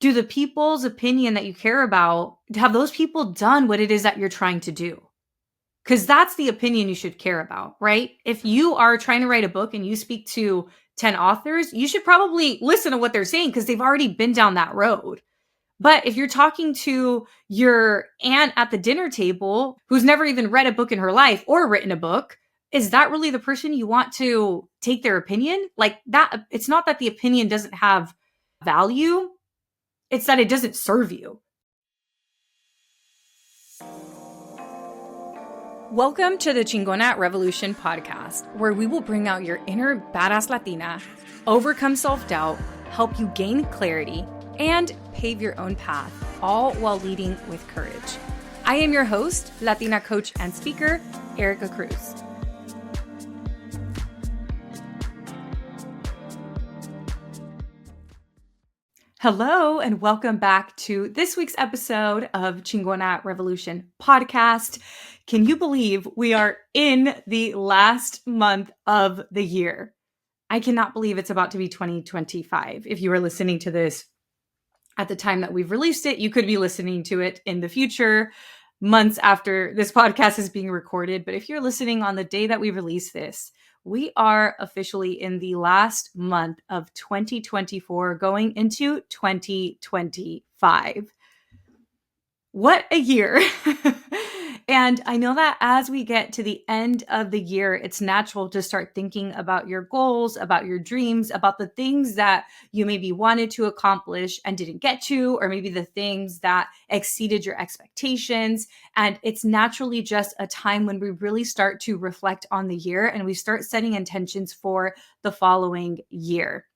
do the people's opinion that you care about, have those people done what it is that you're trying to do? Because that's the opinion you should care about, right? If you are trying to write a book and you speak to 10 authors, you should probably listen to what they're saying because they've already been down that road. But if you're talking to your aunt at the dinner table who's never even read a book in her life or written a book, is that really the person you want to take their opinion? Like that, it's not that the opinion doesn't have value, it's that it doesn't serve you. Welcome to the Chingona Revolution podcast, where we will bring out your inner badass Latina, overcome self-doubt, help you gain clarity, and pave your own path, all while leading with courage. I am your host, Latina coach and speaker, Erica Cruz. Hello, and welcome back to this week's episode of Chingona Revolution podcast. Can you believe we are in the last month of the year? I cannot believe it's about to be 2025. If you are listening to this at the time that we've released it, you could be listening to it in the future, months after this podcast is being recorded. But if you're listening on the day that we release this, we are officially in the last month of 2024, going into 2025. What a year. And I know that as we get to the end of the year, it's natural to start thinking about your goals, about your dreams, about the things that you maybe wanted to accomplish and didn't get to, or maybe the things that exceeded your expectations. And it's naturally just a time when we really start to reflect on the year and we start setting intentions for the following year.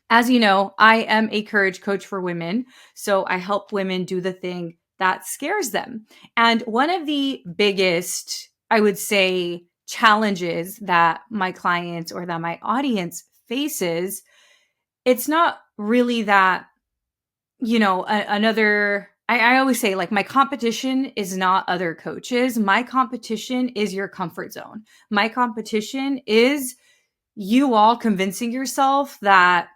As you know, I am a courage coach for women, so I help women do the thing that scares them. And one of the biggest, I would say, challenges that my clients or that my audience faces, it's not really that, I always say, like, my competition is not other coaches. My competition is your comfort zone. My competition is you all convincing yourself that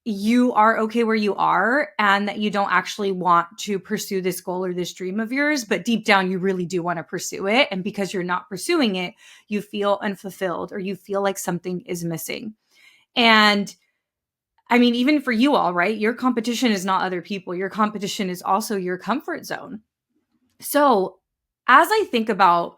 you are okay where you are and that you don't actually want to pursue this goal or this dream of yours, but deep down you really do want to pursue it. And because you're not pursuing it, you feel unfulfilled or you feel like something is missing. And I mean, even for you all, right? Your competition is not other people. Your competition is also your comfort zone. So as I think about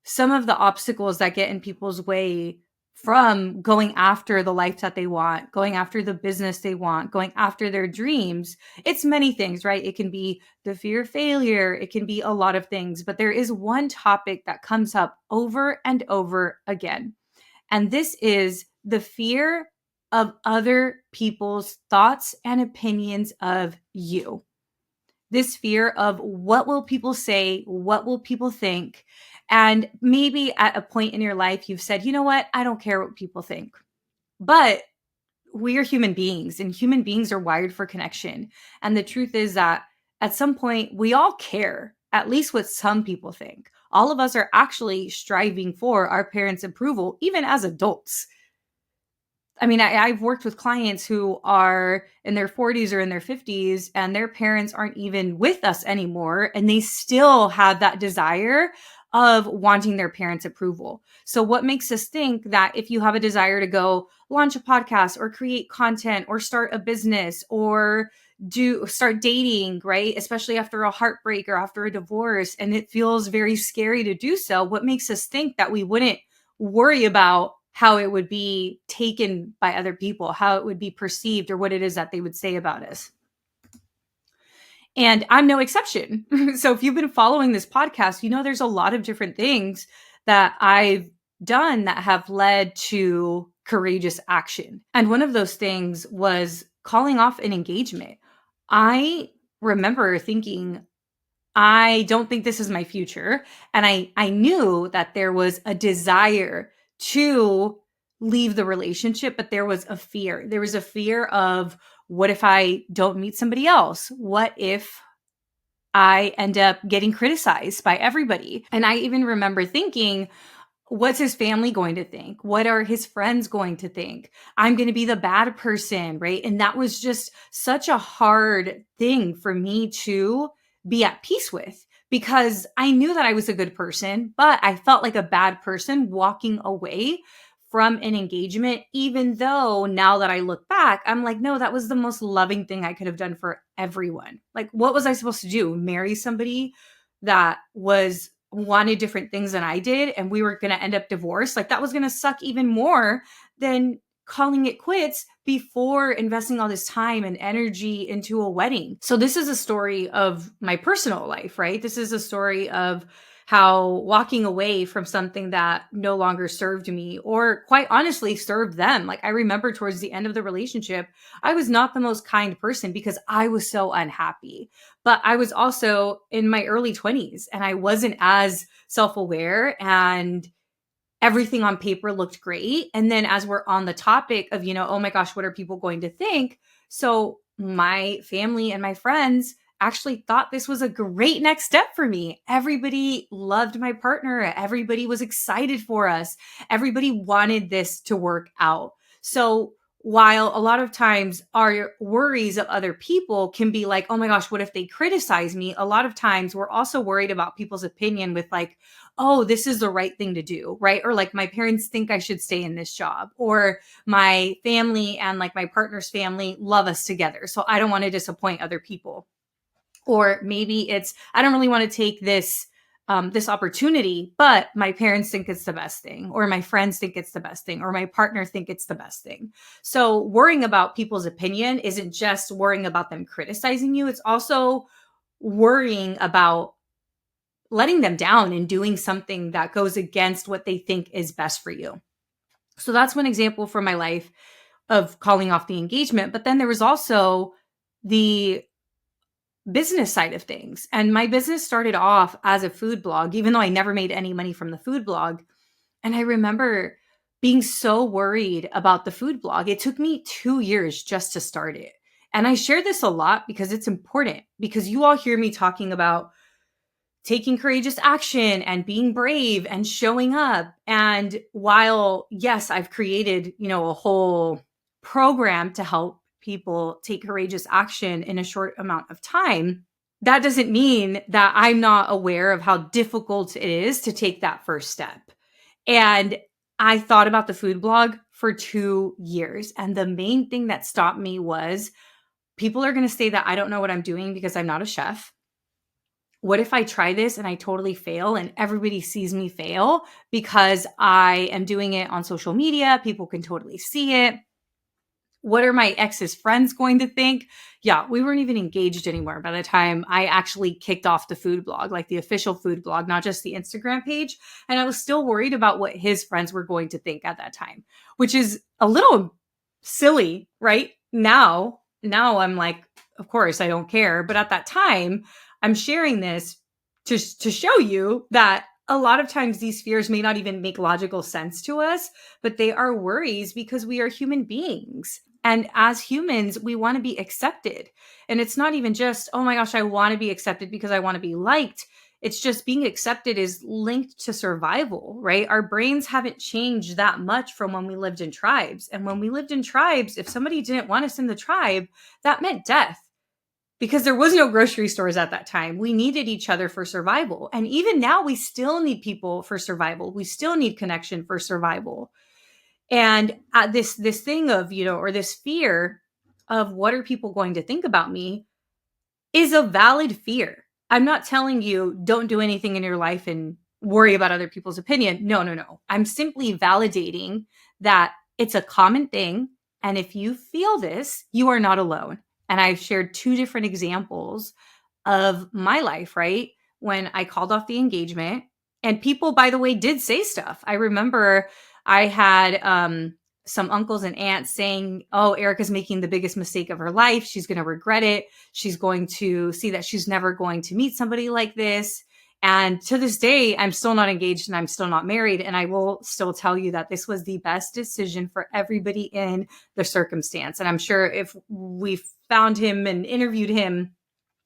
some of the obstacles that get in people's way from going after the life that they want, going after the business they want, going after their dreams, it's many things, right? It can be the fear of failure. It can be a lot of things, but there is one topic that comes up over and over again. And this is the fear of other people's thoughts and opinions of you. This fear of what will people say? What will people think? And maybe at a point in your life, you've said, you know what? I don't care what people think. But we are human beings and human beings are wired for connection. And the truth is that at some point, we all care, at least what some people think. All of us are actually striving for our parents' approval, even as adults. I mean, I've worked with clients who are in their 40s or in their 50s, and their parents aren't even with us anymore, and they still have that desire of wanting their parents' approval. So what makes us think that if you have a desire to go launch a podcast or create content or start a business or start dating, right? Especially after a heartbreak or after a divorce, and it feels very scary to do so, what makes us think that we wouldn't worry about how it would be taken by other people, how it would be perceived, or what it is that they would say about us? And I'm no exception. So if you've been following this podcast, you know there's a lot of different things that I've done that have led to courageous action. And one of those things was calling off an engagement. I remember thinking, I don't think this is my future. And I knew that there was a desire to leave the relationship, but there was a fear. There was a fear of, what if I don't meet somebody else? What if I end up getting criticized by everybody? And I even remember thinking, What's his family going to think? What are his friends going to think? I'm going to be the bad person, right? And that was just such a hard thing for me to be at peace with, because I knew that I was a good person, but I felt like a bad person walking away from an engagement, even though now that I look back, I'm like, no, that was the most loving thing I could have done for everyone. Like, what was I supposed to do? Marry somebody that was wanted different things than I did, and we were going to end up divorced? Like, that was going to suck even more than calling it quits before investing all this time and energy into a wedding. So this is a story of my personal life, right? This is a story of how walking away from something that no longer served me, or quite honestly served them. Like, I remember towards the end of the relationship, I was not the most kind person because I was so unhappy. But I was also in my early 20s and I wasn't as self-aware, and everything on paper looked great. And then as we're on the topic of, oh my gosh, what are people going to think? So my family and my friends actually thought this was a great next step for me. Everybody loved my partner. Everybody was excited for us. Everybody wanted this to work out. So while a lot of times our worries of other people can be like, oh my gosh, what if they criticize me? A lot of times we're also worried about people's opinion with like, oh, this is the right thing to do, right? Or like, my parents think I should stay in this job, or my family and like my partner's family love us together, so I don't want to disappoint other people. Or maybe it's, I don't really want to take this opportunity, but my parents think it's the best thing, or my friends think it's the best thing, or my partner think it's the best thing. So worrying about people's opinion isn't just worrying about them criticizing you. It's also worrying about letting them down and doing something that goes against what they think is best for you. So that's one example from my life of calling off the engagement. But then there was also the business side of things. And my business started off as a food blog, even though I never made any money from the food blog. And I remember being so worried about the food blog. It took me 2 years just to start it. And I share this a lot because it's important, because you all hear me talking about taking courageous action and being brave and showing up. And while, yes, I've created, a whole program to help people take courageous action in a short amount of time, that doesn't mean that I'm not aware of how difficult it is to take that first step. And I thought about the food blog for 2 years. And the main thing that stopped me was, people are going to say that I don't know what I'm doing because I'm not a chef. What if I try this and I totally fail and everybody sees me fail because I am doing it on social media? People can totally see it. What are my ex's friends going to think? Yeah, we weren't even engaged anymore by the time I actually kicked off the food blog, like the official food blog, not just the Instagram page. And I was still worried about what his friends were going to think at that time, which is a little silly, right? Now I'm like, of course, I don't care. But at that time, I'm sharing this to show you that a lot of times these fears may not even make logical sense to us, but they are worries because we are human beings. And as humans, we want to be accepted. And it's not even just, oh my gosh, I want to be accepted because I want to be liked. It's just being accepted is linked to survival, right? Our brains haven't changed that much from when we lived in tribes. And when we lived in tribes, if somebody didn't want us in the tribe, that meant death, because there was no grocery stores at that time. We needed each other for survival. And even now, we still need people for survival. We still need connection for survival. And this thing of, or this fear of what are people going to think about me is a valid fear. I'm not telling you don't do anything in your life and worry about other people's opinion. No. I'm simply validating that it's a common thing. And if you feel this, you are not alone. And I've shared 2 different examples of my life, right? When I called off the engagement, and people, by the way, did say stuff. I remember I had some uncles and aunts saying, oh, Erica's making the biggest mistake of her life. She's going to regret it. She's going to see that she's never going to meet somebody like this. And to this day, I'm still not engaged and I'm still not married. And I will still tell you that this was the best decision for everybody in the circumstance. And I'm sure if we found him and interviewed him,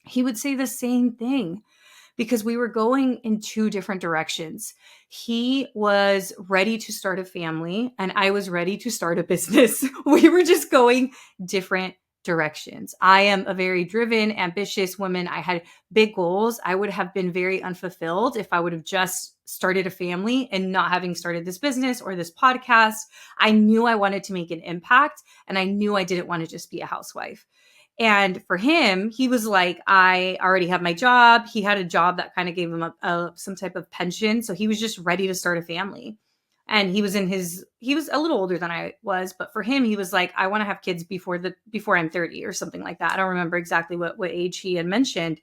he would say the same thing. because we were going in two different directions. He was ready to start a family and I was ready to start a business. We were just going different directions. I am a very driven, ambitious woman. I had big goals. I would have been very unfulfilled if I would have just started a family and not having started this business or this podcast. I knew I wanted to make an impact and I knew I didn't want to just be a housewife. And for him, he was like, I already have my job. He had a job that kind of gave him some type of pension. So he was just ready to start a family. And he was a little older than I was, but for him, he was like, I want to have kids before I'm 30 or something like that. I don't remember exactly what age he had mentioned.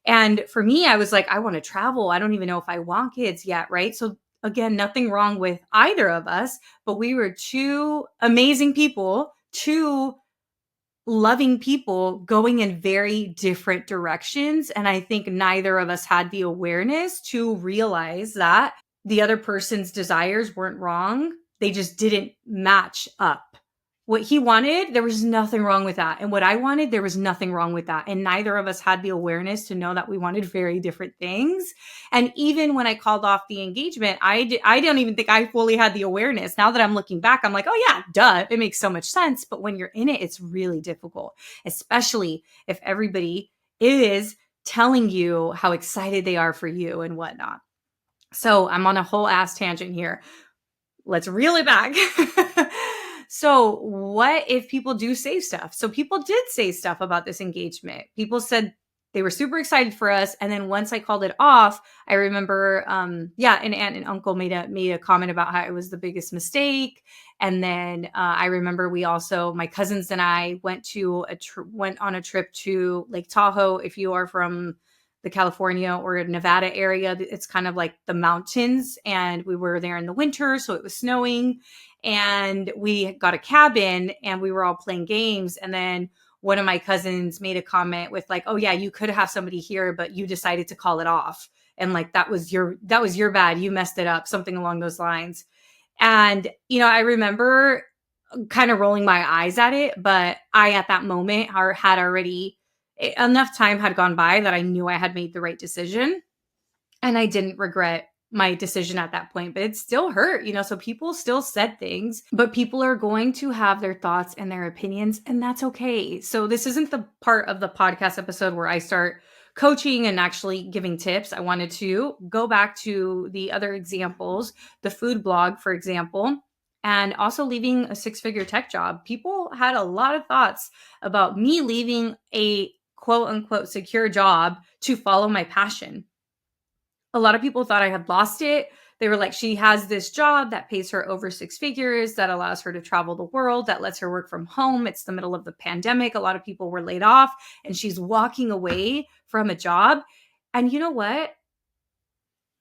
And for me, I was like, I want to travel. I don't even know if I want kids yet. Right. So again, nothing wrong with either of us, but we were two amazing people, two loving people going in very different directions. And I think neither of us had the awareness to realize that the other person's desires weren't wrong. They just didn't match up. What he wanted, there was nothing wrong with that. And what I wanted, there was nothing wrong with that. And neither of us had the awareness to know that we wanted very different things. And even when I called off the engagement, I don't even think I fully had the awareness. Now that I'm looking back, I'm like, oh yeah, duh, it makes so much sense. But when you're in it, it's really difficult, especially if everybody is telling you how excited they are for you and whatnot. So I'm on a whole ass tangent here. Let's reel it back. So what if people do say stuff? So people did say stuff about this engagement. People said they were super excited for us. And then once I called it off, I remember, an aunt and uncle made a comment about how it was the biggest mistake. And then I remember my cousins and I went on a trip to Lake Tahoe. If you are from the California or Nevada area, it's kind of like the mountains. And we were there in the winter, so it was snowing. And we got a cabin and we were all playing games. And then one of my cousins made a comment with like, oh yeah, you could have somebody here, but you decided to call it off. And like, that was your bad. You messed it up, something along those lines. And, I remember kind of rolling my eyes at it, but I, at that moment, had already enough time had gone by that I knew I had made the right decision. And I didn't regret my decision at that point, but it still hurt, so people still said things, but people are going to have their thoughts and their opinions, and that's okay. So this isn't the part of the podcast episode where I start coaching and actually giving tips. I wanted to go back to the other examples, the food blog, for example, and also leaving a 6-figure tech job. People had a lot of thoughts about me leaving a quote unquote secure job to follow my passion. A lot of people thought I had lost it. They were like, she has this job that pays her over 6 figures, that allows her to travel the world, that lets her work from home. It's the middle of the pandemic. A lot of people were laid off and she's walking away from a job. And you know what?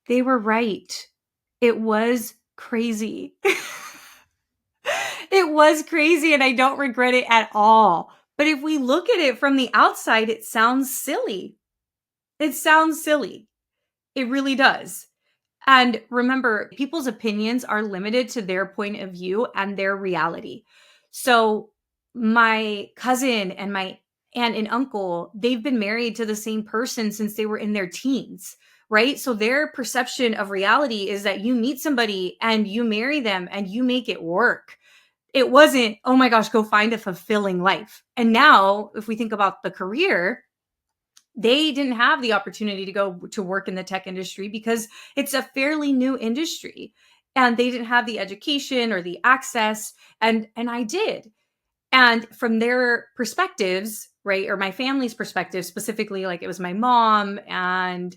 They were right. It was crazy. It was crazy and I don't regret it at all. But if we look at it from the outside, it sounds silly. It sounds silly. It really does. And remember, people's opinions are limited to their point of view and their reality. So my cousin and my aunt and uncle, they've been married to the same person since they were in their teens, right? So their perception of reality is that you meet somebody and you marry them and you make it work. It wasn't, oh my gosh, go find a fulfilling life. And now, if we think about the career, they didn't have the opportunity to go to work in the tech industry because it's a fairly new industry and they didn't have the education or the access. And I did. And from their perspectives, right, or my family's perspective, specifically, like it was my mom and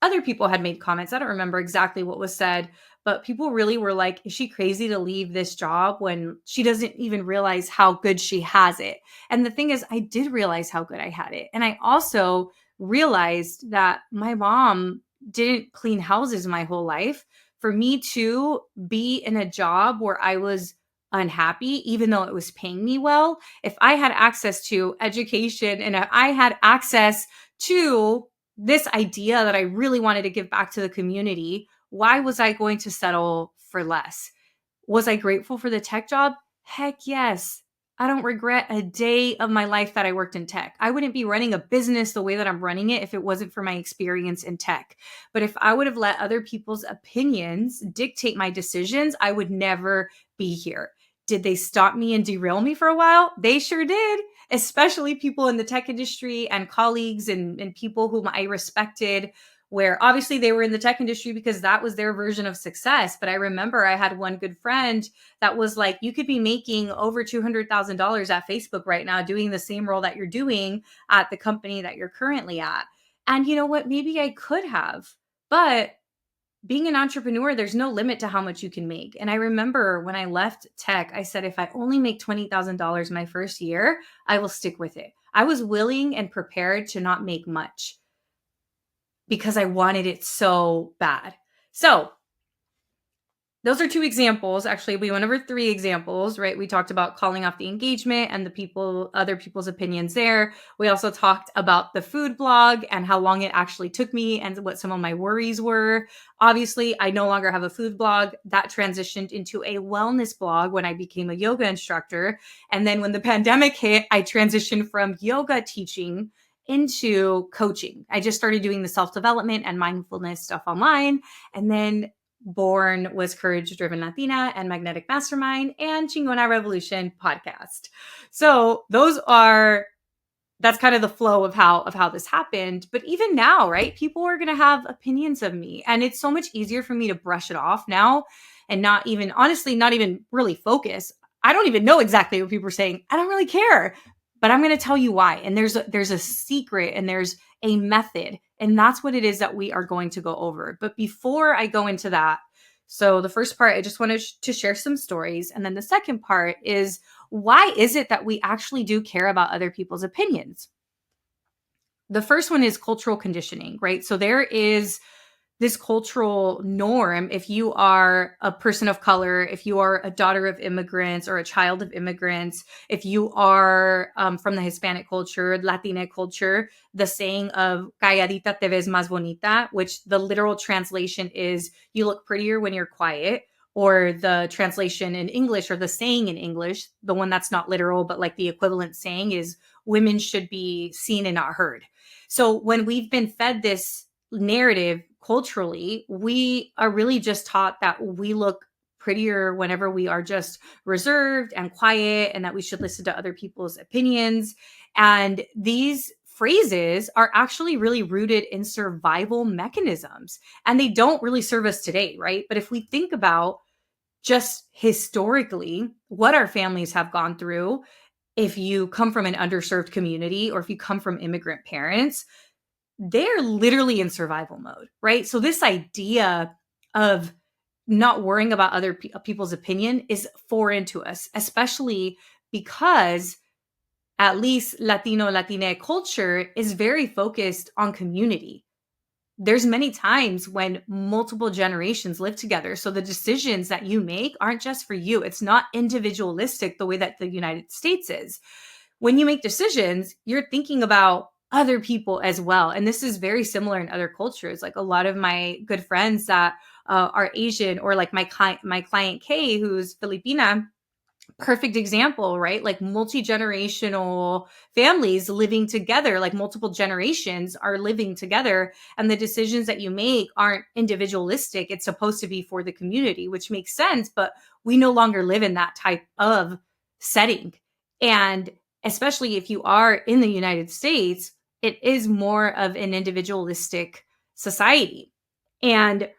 other people had made comments. I don't remember exactly what was said, but people really were like, is she crazy to leave this job when she doesn't even realize how good she has it? And the thing is, I did realize how good I had it. And I also realized that my mom didn't clean houses my whole life. For me to be in a job where I was unhappy, even though it was paying me well, if I had access to education and if I had access to this idea that I really wanted to give back to the community, why was I going to settle for less? Was I grateful for the tech job? Heck yes. I don't regret a day of my life that I worked in tech. I wouldn't be running a business the way that I'm running it if it wasn't for my experience in tech. But if I would have let other people's opinions dictate my decisions, I would never be here. Did they stop me and derail me for a while? They sure did, especially people in the tech industry and colleagues and people whom I respected, where obviously they were in the tech industry because that was their version of success. But I remember I had one good friend that was like, you could be making over $200,000 at Facebook right now doing the same role that you're doing at the company that you're currently at. And you know what? Maybe I could have, but being an entrepreneur, there's no limit to how much you can make. And I remember when I left tech, I said, if I only make $20,000 my first year, I will stick with it. I was willing and prepared to not make much because I wanted it so bad. So those are two examples. Actually, we went over three examples, right? We talked about calling off the engagement and other people's opinions there. We also talked about the food blog and how long it actually took me and what some of my worries were. Obviously, I no longer have a food blog. That transitioned into a wellness blog when I became a yoga instructor. And then when the pandemic hit, I transitioned from yoga teaching into coaching. I just started doing the self-development and mindfulness stuff online. And then born was Courage Driven Latina and Magnetic Mastermind and Chingona Revolution podcast. So that's kind of the flow of how this happened. But even now, right? People are going to have opinions of me, and it's so much easier for me to brush it off now and not even really focus. I don't even know exactly what people are saying. I don't really care, but I'm going to tell you why. And there's a secret and there's a method, and that's what it is that we are going to go over. But before I go into that, so the first part, I just wanted to share some stories. And then the second part is, why is it that we actually do care about other people's opinions? The first one is cultural conditioning, right? So there is this cultural norm. If you are a person of color, if you are a daughter of immigrants or a child of immigrants, if you are from the Hispanic culture, Latina culture, the saying of calladita te ves más bonita, which the literal translation is you look prettier when you're quiet, or the translation in English, or the saying in English, the one that's not literal, but like the equivalent saying is women should be seen and not heard. So when we've been fed this narrative culturally, we are really just taught that we look prettier whenever we are just reserved and quiet, and that we should listen to other people's opinions. And these phrases are actually really rooted in survival mechanisms, and they don't really serve us today, right? But if we think about just historically what our families have gone through, if you come from an underserved community or if you come from immigrant parents, they're literally in survival mode, right? So this idea of not worrying about other people's opinion is foreign to us, especially because at least Latina culture is very focused on community. There's many times when multiple generations live together. So the decisions that you make aren't just for you. It's not individualistic the way that the United States is. When you make decisions, you're thinking about other people as well. And this is very similar in other cultures. Like a lot of my good friends that are Asian, or like my client Kay, who's Filipina, perfect example, right? Like multi-generational families living together, like multiple generations are living together, and the decisions that you make aren't individualistic. It's supposed to be for the community, which makes sense, but we no longer live in that type of setting. And especially if you are in the United States, it is more of an individualistic society. And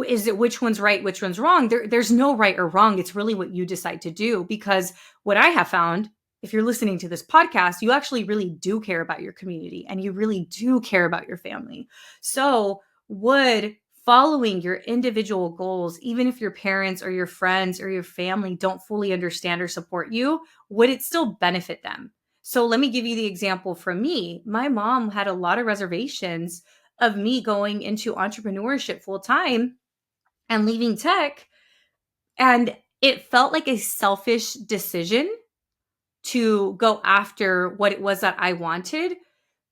is it which one's right, which one's wrong? There's no right or wrong. It's really what you decide to do. Because what I have found, if you're listening to this podcast, you actually really do care about your community and you really do care about your family. So would following your individual goals, even if your parents or your friends or your family don't fully understand or support you, would it still benefit them? So let me give you the example from me. My mom had a lot of reservations of me going into entrepreneurship full time and leaving tech. And it felt like a selfish decision to go after what it was that I wanted.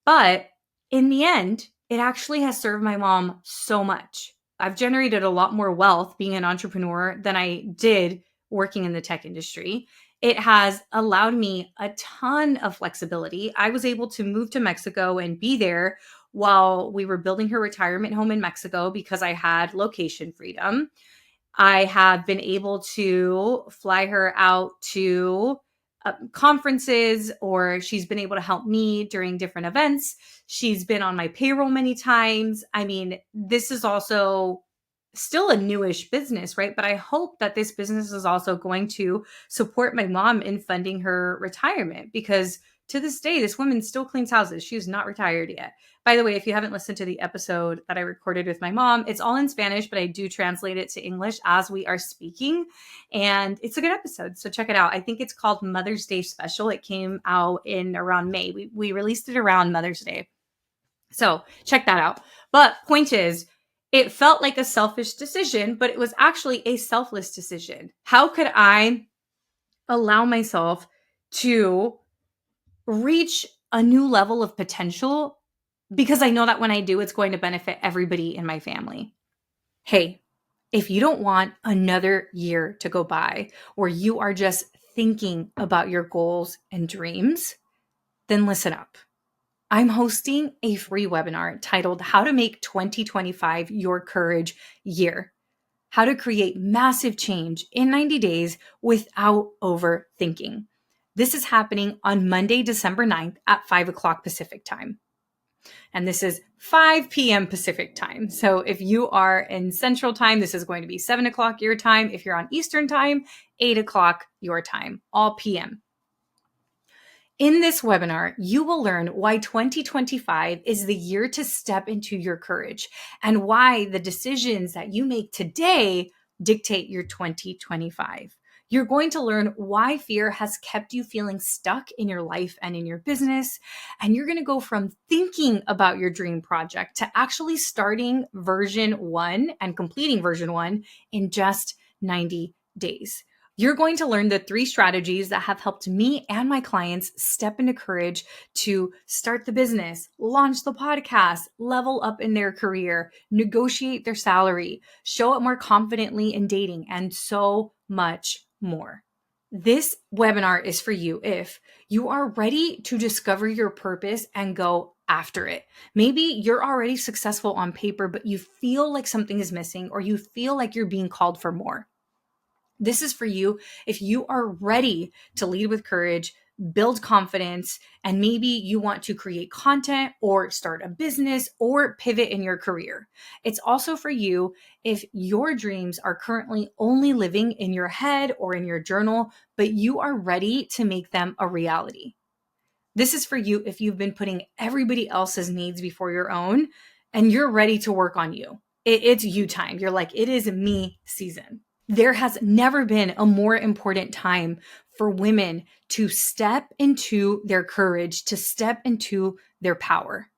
But in the end, it actually has served my mom so much. I've generated a lot more wealth being an entrepreneur than I did working in the tech industry. It has allowed me a ton of flexibility. I was able to move to Mexico and be there while we were building her retirement home in Mexico because I had location freedom. I have been able to fly her out to conferences, or she's been able to help me during different events. She's been on my payroll many times. I mean, this is also still a newish business, right? But I hope that this business is also going to support my mom in funding her retirement, because to this day, this woman still cleans houses. She is not retired yet. By the way, if you haven't listened to the episode that I recorded with my mom, it's all in Spanish, but I do translate it to English as we are speaking. And it's a good episode. So check it out. I think it's called Mother's Day Special. It came out in around May. We released it around Mother's Day. So check that out. But point is, it felt like a selfish decision, but it was actually a selfless decision. How could I allow myself to reach a new level of potential, because I know that when I do, it's going to benefit everybody in my family? Hey, if you don't want another year to go by where you are just thinking about your goals and dreams, then listen up. I'm hosting a free webinar titled How to Make 2025 Your Courage Year. How to create massive change in 90 days without overthinking. This is happening on Monday, December 9th at 5 o'clock Pacific time. And this is 5 p.m. Pacific time. So if you are in Central time, this is going to be 7 o'clock your time. If you're on Eastern time, 8 o'clock your time, all p.m. In this webinar, you will learn why 2025 is the year to step into your courage, and why the decisions that you make today dictate your 2025. You're going to learn why fear has kept you feeling stuck in your life and in your business. And you're going to go from thinking about your dream project to actually starting version 1 and completing version 1 in just 90 days. You're going to learn the 3 strategies that have helped me and my clients step into courage to start the business, launch the podcast, level up in their career, negotiate their salary, show up more confidently in dating, and so much more. This webinar is for you if you are ready to discover your purpose and go after it. Maybe you're already successful on paper, but you feel like something is missing, or you feel like you're being called for more. This is for you if you are ready to lead with courage, build confidence, and maybe you want to create content or start a business or pivot in your career. It's also for you if your dreams are currently only living in your head or in your journal, but you are ready to make them a reality. This is for you if you've been putting everybody else's needs before your own and you're ready to work on you. It's you time. You're like, it is me season. There has never been a more important time for women to step into their courage, to step into their power.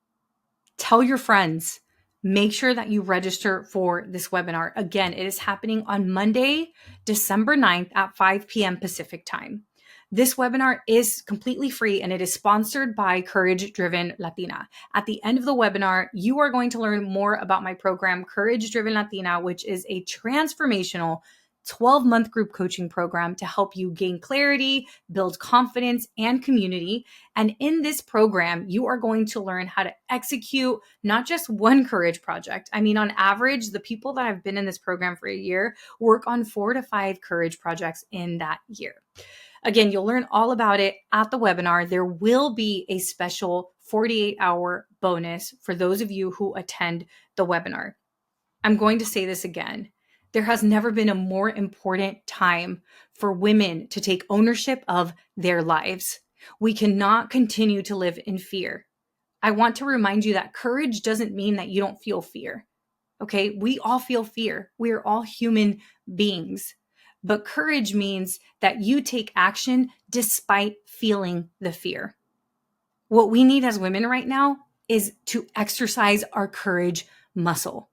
Tell your friends. Make sure that you register for this webinar. Again, it is happening on Monday, December 9th at 5 p.m. Pacific time. This webinar is completely free, and it is sponsored by Courage Driven Latina. At the end of the webinar, you are going to learn more about my program, Courage Driven Latina, which is a transformational 12-month group coaching program to help you gain clarity, build confidence, and community. And in this program, you are going to learn how to execute not just one courage project. I mean, on average, the people that have been in this program for a year work on 4 to 5 courage projects in that year. Again, you'll learn all about it at the webinar. There will be a special 48-hour bonus for those of you who attend the webinar. I'm going to say this again. There has never been a more important time for women to take ownership of their lives. We cannot continue to live in fear. I want to remind you that courage doesn't mean that you don't feel fear. Okay, we all feel fear. We are all human beings. But courage means that you take action despite feeling the fear. What we need as women right now is to exercise our courage muscle.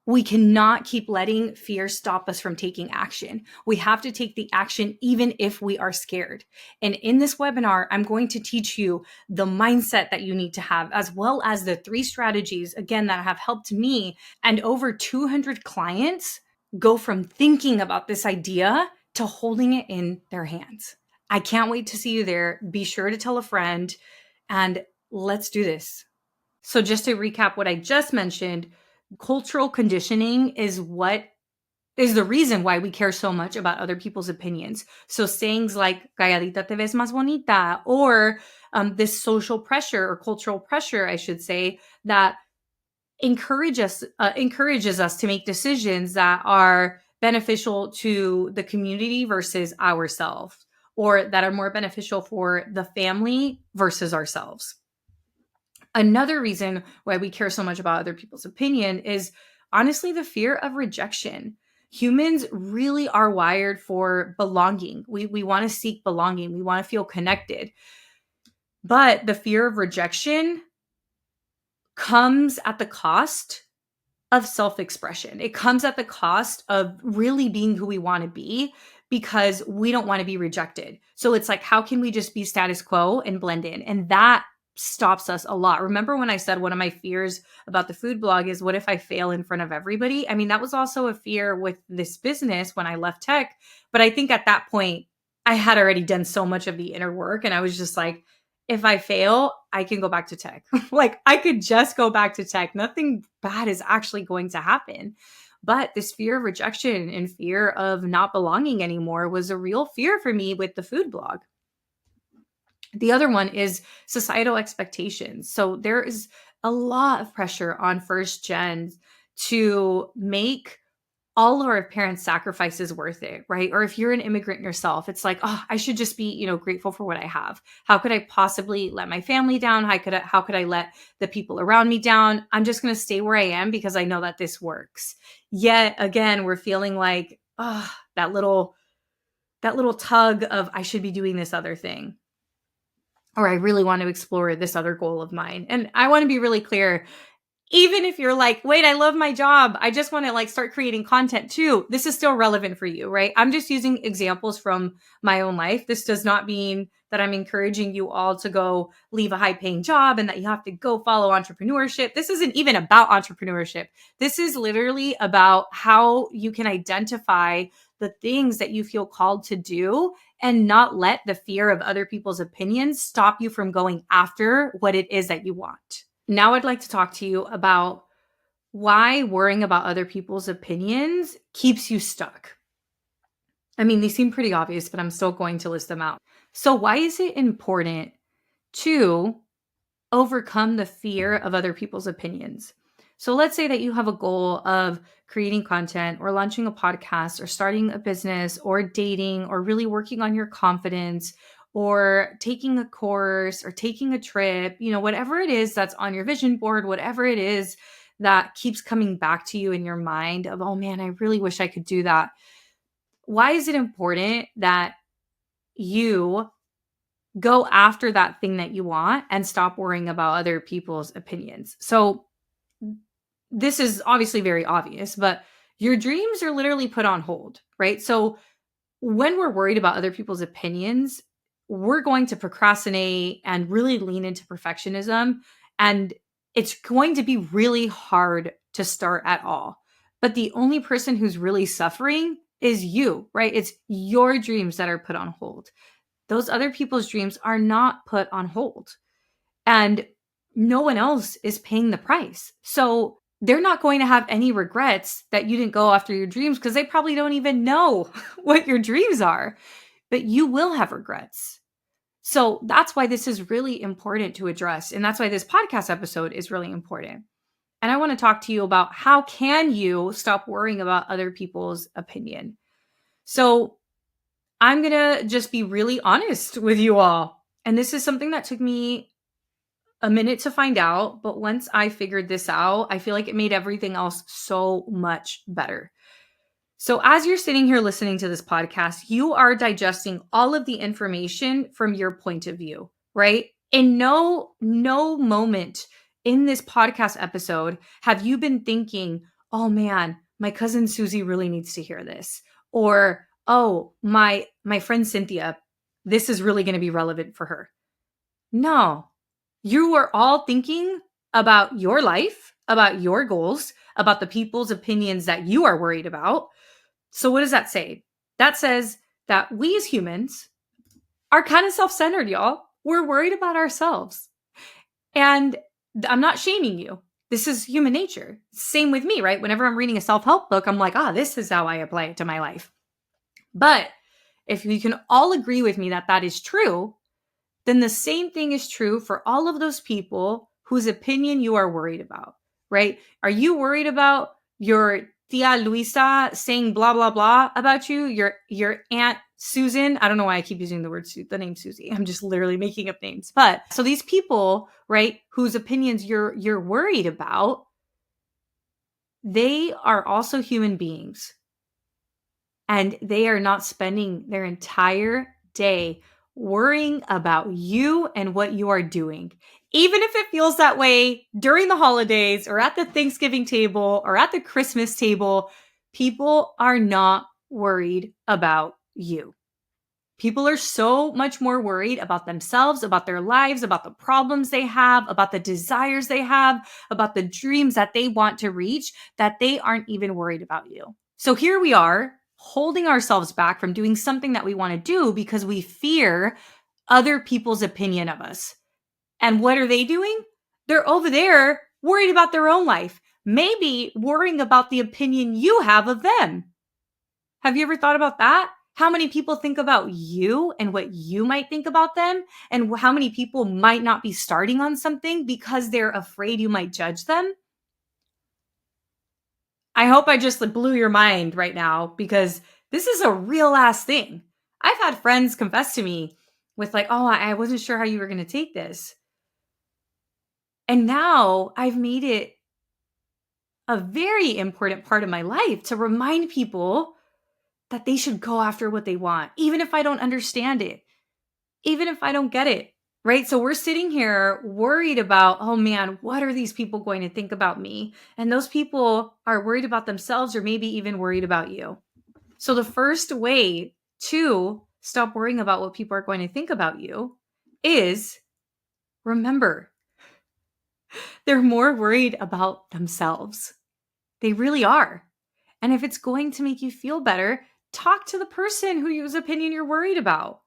We cannot keep letting fear stop us from taking action. We have to take the action even if we are scared. And in this webinar, I'm going to teach you the mindset that you need to have, as well as the 3 strategies, again, that have helped me and over 200 clients go from thinking about this idea to holding it in their hands. I can't wait to see you there. Be sure to tell a friend and let's do this. So, just to recap what I just mentioned, cultural conditioning is the reason why we care so much about other people's opinions. So sayings like "calladita te ves más bonita" or this social pressure or cultural pressure, I should say, that encourages us to make decisions that are beneficial to the community versus ourselves, or that are more beneficial for the family versus ourselves. Another reason why we care so much about other people's opinion is honestly the fear of rejection. Humans really are wired for belonging. We want to seek belonging. We want to feel connected. But the fear of rejection comes at the cost of self-expression. It comes at the cost of really being who we want to be because we don't want to be rejected. So it's like, how can we just be status quo and blend in? And that stops us a lot. Remember when I said one of my fears about the food blog is what if I fail in front of everybody? I mean, that was also a fear with this business when I left tech. But I think at that point, I had already done so much of the inner work. And I was just like, if I fail, I can go back to tech. Like I could just go back to tech. Nothing bad is actually going to happen. But this fear of rejection and fear of not belonging anymore was a real fear for me with the food blog. The other one is societal expectations. So there is a lot of pressure on first gens to make all of our parents' sacrifices worth it, right? Or if you're an immigrant yourself, it's like, oh, I should just be, grateful for what I have. How could I possibly let my family down? How could I let the people around me down? I'm just going to stay where I am because I know that this works. Yet again, we're feeling like, oh, that little tug of I should be doing this other thing. Or I really want to explore this other goal of mine. And I want to be really clear, even if you're like, wait, I love my job, I just want to start creating content too, this is still relevant for you, right? I'm just using examples from my own life. This does not mean that I'm encouraging you all to go leave a high paying job and that you have to go follow entrepreneurship. This isn't even about entrepreneurship. This is literally about how you can identify the things that you feel called to do and not let the fear of other people's opinions stop you from going after what it is that you want. Now I'd like to talk to you about why worrying about other people's opinions keeps you stuck. I mean, these seem pretty obvious, but I'm still going to list them out. So why is it important to overcome the fear of other people's opinions? So let's say that you have a goal of creating content or launching a podcast or starting a business or dating or really working on your confidence or taking a course or taking a trip, whatever it is that's on your vision board, whatever it is that keeps coming back to you in your mind of, oh man, I really wish I could do that. Why is it important that you go after that thing that you want and stop worrying about other people's opinions? So this is obviously very obvious, but your dreams are literally put on hold, right? So when we're worried about other people's opinions, we're going to procrastinate and really lean into perfectionism. And it's going to be really hard to start at all. But the only person who's really suffering is you, right? It's your dreams that are put on hold. Those other people's dreams are not put on hold. And no one else is paying the price. So they're not going to have any regrets that you didn't go after your dreams because they probably don't even know what your dreams are, but you will have regrets. So that's why this is really important to address. And that's why this podcast episode is really important. And I want to talk to you about how can you stop worrying about other people's opinion. So I'm going to just be really honest with you all. And this is something that took me a minute to find out, but once I figured this out, I feel like it made everything else so much better. So as you're sitting here listening to this podcast, you are digesting all of the information from your point of view, right? In no moment in this podcast episode have you been thinking, "Oh man, my cousin Susie really needs to hear this." Or, "Oh, my friend Cynthia, this is really going to be relevant for her." No. You are all thinking about your life, about your goals, about the people's opinions that you are worried about. So what does that say? That says that we as humans are kind of self-centered, y'all. We're worried about ourselves. And I'm not shaming you. This is human nature. Same with me, right? Whenever I'm reading a self-help book, I'm like, this is how I apply it to my life. But if we can all agree with me that that is true, then the same thing is true for all of those people whose opinion you are worried about, right? Are you worried about your tia Luisa saying blah, blah, blah about you? Your aunt Susan? I don't know why I keep using the name Susie. I'm just literally making up names. But so these people, right, whose opinions you're worried about, they are also human beings. And they are not spending their entire day worrying about you and what you are doing. Even if it feels that way during the holidays or at the Thanksgiving table or at the Christmas table, people are not worried about you. People are so much more worried about themselves, about their lives, about the problems they have, about the desires they have, about the dreams that they want to reach, that they aren't even worried about you. So here we are, holding ourselves back from doing something that we want to do because we fear other people's opinion of us. And what are they doing? They're over there worried about their own life, maybe worrying about the opinion you have of them. Have you ever thought about that? How many people think about you and what you might think about them? And how many people might not be starting on something because they're afraid you might judge them? I hope I just blew your mind right now because this is a real ass thing. I've had friends confess to me with like, I wasn't sure how you were going to take this. And now I've made it a very important part of my life to remind people that they should go after what they want, even if I don't understand it, even if I don't get it, right? So we're sitting here worried about, oh man, what are these people going to think about me? And those people are worried about themselves or maybe even worried about you. So the first way to stop worrying about what people are going to think about you is remember, they're more worried about themselves. They really are. And if it's going to make you feel better, talk to the person whose opinion you're worried about.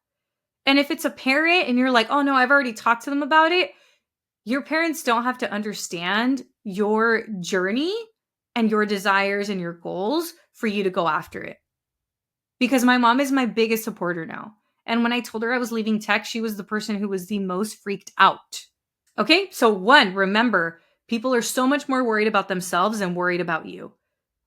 And if it's a parent and you're like, oh no, I've already talked to them about it, your parents don't have to understand your journey and your desires and your goals for you to go after it. Because my mom is my biggest supporter now. And when I told her I was leaving tech, she was the person who was the most freaked out. Okay, so one, remember, people are so much more worried about themselves than worried about you.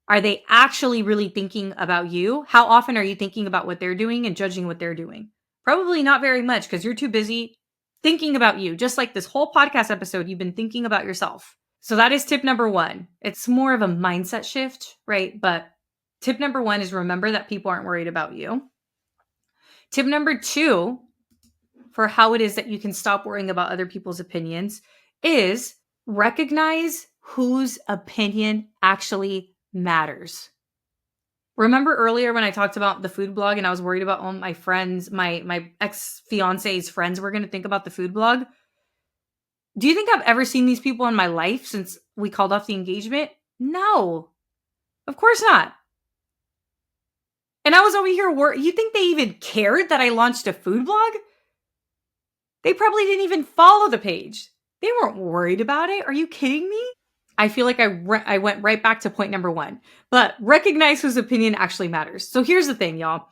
Are they actually really thinking about you? How often are you thinking about what they're doing and judging what they're doing? Probably not very much because you're too busy thinking about you. Just like this whole podcast episode, you've been thinking about yourself. So that is tip number one. It's more of a mindset shift, right? But tip number one is remember that people aren't worried about you. Tip number two for how it is that you can stop worrying about other people's opinions is recognize whose opinion actually matters. Remember earlier when I talked about the food blog and I was worried about all my friends, my ex-fiance's friends were going to think about the food blog? Do you think I've ever seen these people in my life since we called off the engagement? No, of course not. And I was over here you think they even cared that I launched a food blog? They probably didn't even follow the page. They weren't worried about it. Are you kidding me? I feel like I went right back to point number one, but recognize whose opinion actually matters. So here's the thing, y'all.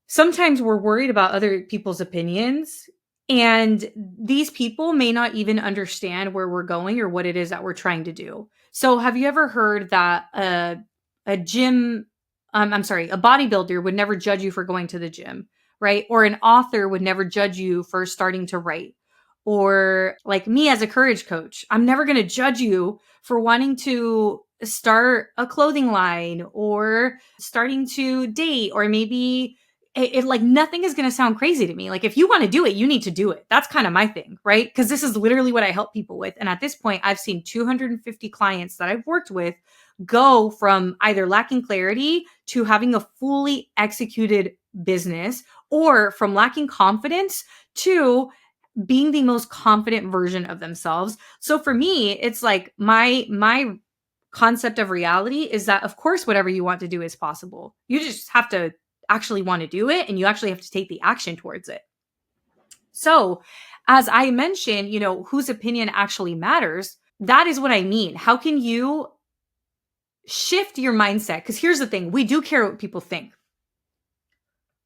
Sometimes we're worried about other people's opinions, and these people may not even understand where we're going or what it is that we're trying to do. So have you ever heard that a bodybuilder would never judge you for going to the gym, right? Or an author would never judge you for starting to write. Or like me as a courage coach, I'm never going to judge you for wanting to start a clothing line or starting to date, or maybe like nothing is going to sound crazy to me. Like if you want to do it, you need to do it. That's kind of my thing, right? Because this is literally what I help people with. And at this point, I've seen 250 clients that I've worked with go from either lacking clarity to having a fully executed business, or from lacking confidence to being the most confident version of themselves. So for me, it's like my concept of reality is that of course whatever you want to do is possible. You just have to actually want to do it, and you actually have to take the action towards it. So, as I mentioned, whose opinion actually matters, that is what I mean. How can you shift your mindset? Because here's the thing, we do care what people think,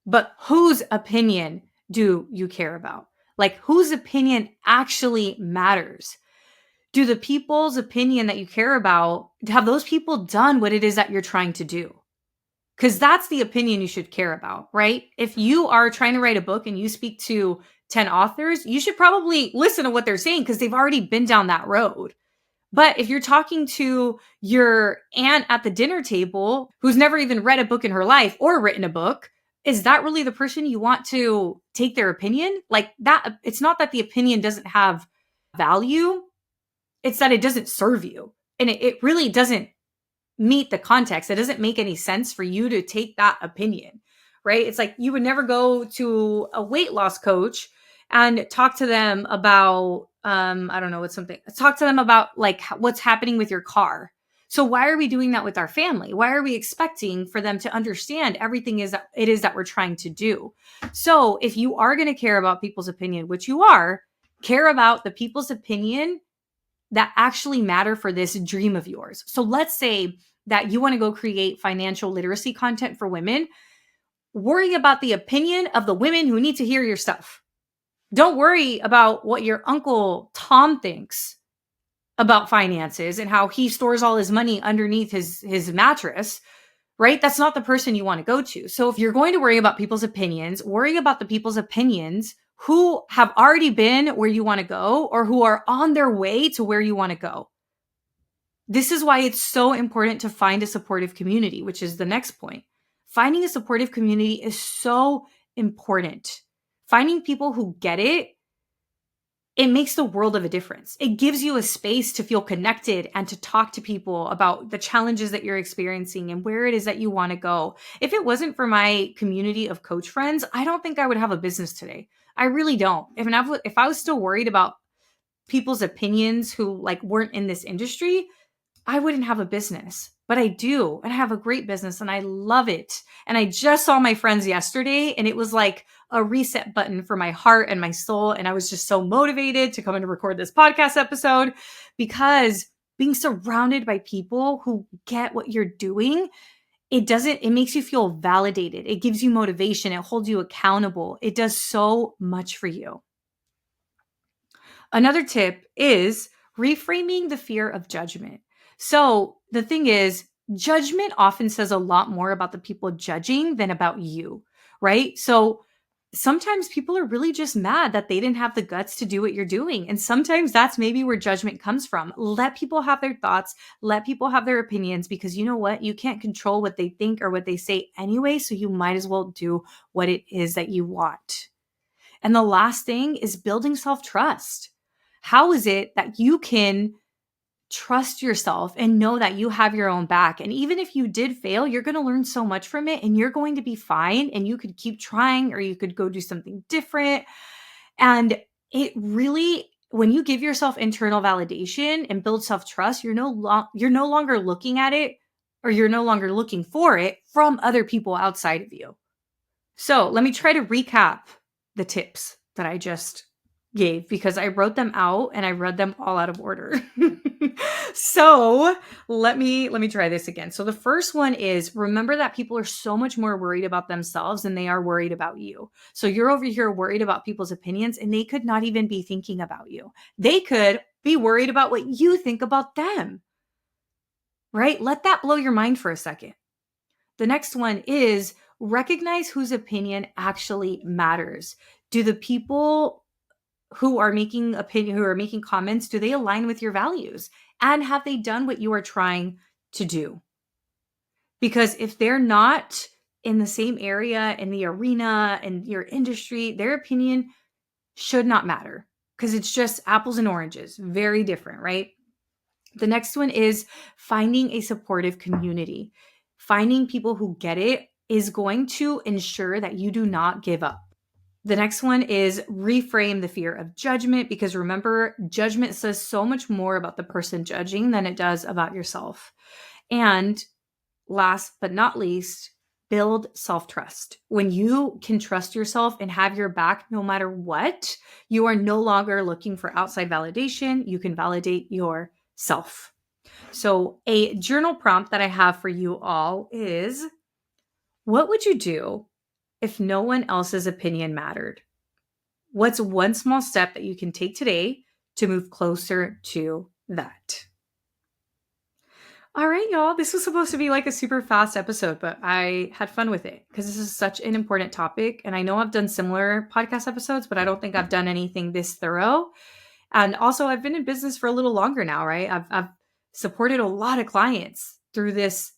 but whose opinion do you care about? Like, whose opinion actually matters? Do the people's opinion that you care about, have those people done what it is that you're trying to do? Because that's the opinion you should care about, right? If you are trying to write a book and you speak to 10 authors, you should probably listen to what they're saying because they've already been down that road. But if you're talking to your aunt at the dinner table who's never even read a book in her life or written a book, is that really the person you want to take their opinion? Like that, it's not that the opinion doesn't have value, it's that it doesn't serve you. And it really doesn't meet the context. It doesn't make any sense for you to take that opinion, right? It's like you would never go to a weight loss coach and talk to them about, I don't know, talk to them about like what's happening with your car. So why are we doing that with our family? Why are we expecting for them to understand everything is that it is that we're trying to do? So if you are going to care about people's opinion, which you are, care about the people's opinion that actually matter for this dream of yours. So let's say that you want to go create financial literacy content for women. Worry about the opinion of the women who need to hear your stuff. Don't worry about what your uncle Tom thinks about finances and how he stores all his money underneath his mattress, right? That's not the person you want to go to. So if you're going to worry about people's opinions, worry about the people's opinions who have already been where you want to go or who are on their way to where you want to go. This is why it's so important to find a supportive community, which is the next point. Finding a supportive community is so important. Finding people who get it, it makes the world of a difference. It gives you a space to feel connected and to talk to people about the challenges that you're experiencing and where it is that you want to go. If it wasn't for my community of coach friends, I don't think I would have a business today. I really don't. If I was still worried about people's opinions who like weren't in this industry, I wouldn't have a business, but I do. And I have a great business and I love it. And I just saw my friends yesterday and it was like a reset button for my heart and my soul. And I was just so motivated to come and record this podcast episode because being surrounded by people who get what you're doing, it makes you feel validated. It gives you motivation. It holds you accountable. It does so much for you. Another tip is reframing the fear of judgment. So the thing is, judgment often says a lot more about the people judging than about you, right? So sometimes people are really just mad that they didn't have the guts to do what you're doing. And sometimes that's maybe where judgment comes from. Let people have their thoughts, let people have their opinions, because you know what? You can't control what they think or what they say anyway. So you might as well do what it is that you want. And the last thing is building self-trust. How is it that you can trust yourself and know that you have your own back? And even if you did fail, you're going to learn so much from it and you're going to be fine and you could keep trying or you could go do something different. And it really, when you give yourself internal validation and build self-trust, you're no longer looking at it or you're no longer looking for it from other people outside of you. So let me try to recap the tips that I just gave because I wrote them out and I read them all out of order. So let me try this again. So the first one is remember that people are so much more worried about themselves than they are worried about you. So you're over here worried about people's opinions and they could not even be thinking about you. They could be worried about what you think about them, right? Let that blow your mind for a second. The next one is recognize whose opinion actually matters. Do the people who are making comments, do they align with your values? And have they done what you are trying to do? Because if they're not in the same area, in the arena, in your industry, their opinion should not matter because it's just apples and oranges, very different, right? The next one is finding a supportive community. Finding people who get it is going to ensure that you do not give up. The next one is reframe the fear of judgment because remember, judgment says so much more about the person judging than it does about yourself. And last but not least, build self-trust. When you can trust yourself and have your back no matter what, you are no longer looking for outside validation. You can validate yourself. So, a journal prompt that I have for you all is, what would you do if no one else's opinion mattered? What's one small step that you can take today to move closer to that? All right, y'all. This was supposed to be like a super fast episode, but I had fun with it because this is such an important topic. And I know I've done similar podcast episodes, but I don't think I've done anything this thorough. And also, I've been in business for a little longer now, right? I've supported a lot of clients through this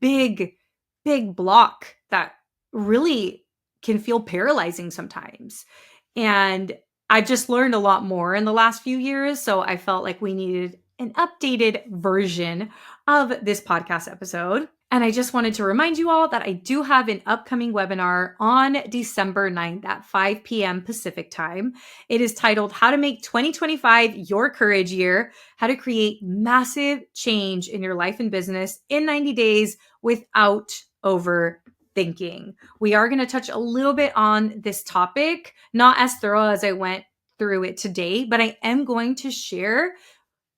big, big block that really can feel paralyzing sometimes. And I just learned a lot more in the last few years. So I felt like we needed an updated version of this podcast episode. And I just wanted to remind you all that I do have an upcoming webinar on December 9th at 5 p.m. Pacific time. It is titled How to Make 2025 Your Courage Year, How to Create Massive Change in Your Life and Business in 90 Days Without Overthinking. We are going to touch a little bit on this topic, not as thorough as I went through it today, but I am going to share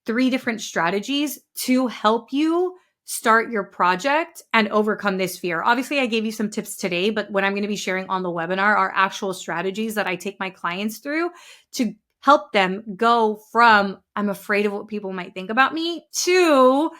3 different strategies to help you start your project and overcome this fear. Obviously, I gave you some tips today, but what I'm going to be sharing on the webinar are actual strategies that I take my clients through to help them go from I'm afraid of what people might think about me to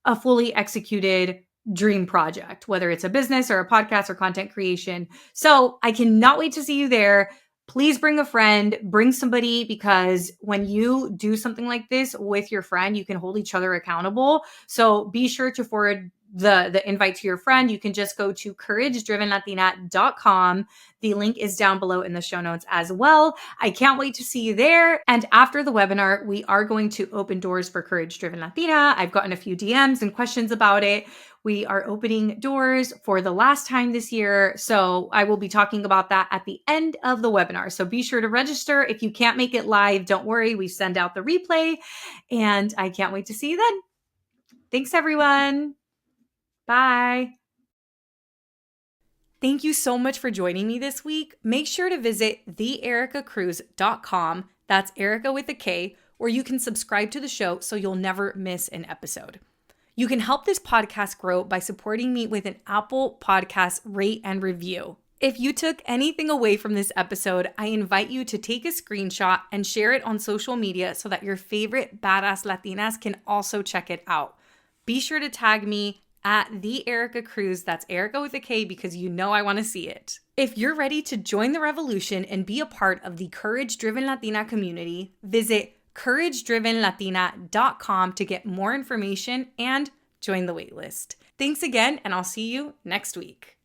a fully executed dream project, whether it's a business or a podcast or content creation. So I cannot wait to see you there. Please bring a friend, bring somebody, because when you do something like this with your friend, you can hold each other accountable. So be sure to forward the invite to your friend. You can just go to couragedrivenlatina.com. The link is down below in the show notes as well. I can't wait to see you there. And after the webinar, we are going to open doors for Courage Driven Latina. I've gotten a few DMs and questions about it. We are opening doors for the last time this year. So I will be talking about that at the end of the webinar. So be sure to register. If you can't make it live, don't worry. We send out the replay and I can't wait to see you then. Thanks, everyone. Bye. Thank you so much for joining me this week. Make sure to visit theericacruz.com. That's Erica with a K, where you can subscribe to the show so you'll never miss an episode. You can help this podcast grow by supporting me with an Apple Podcast rate and review. If you took anything away from this episode, I invite you to take a screenshot and share it on social media so that your favorite badass Latinas can also check it out. Be sure to tag me at the Erica Cruz. That's Erica with a K, because you know I want to see it. If you're ready to join the revolution and be a part of the Courage Driven Latina community, visit couragedrivenlatina.com to get more information and join the waitlist. Thanks again, and I'll see you next week.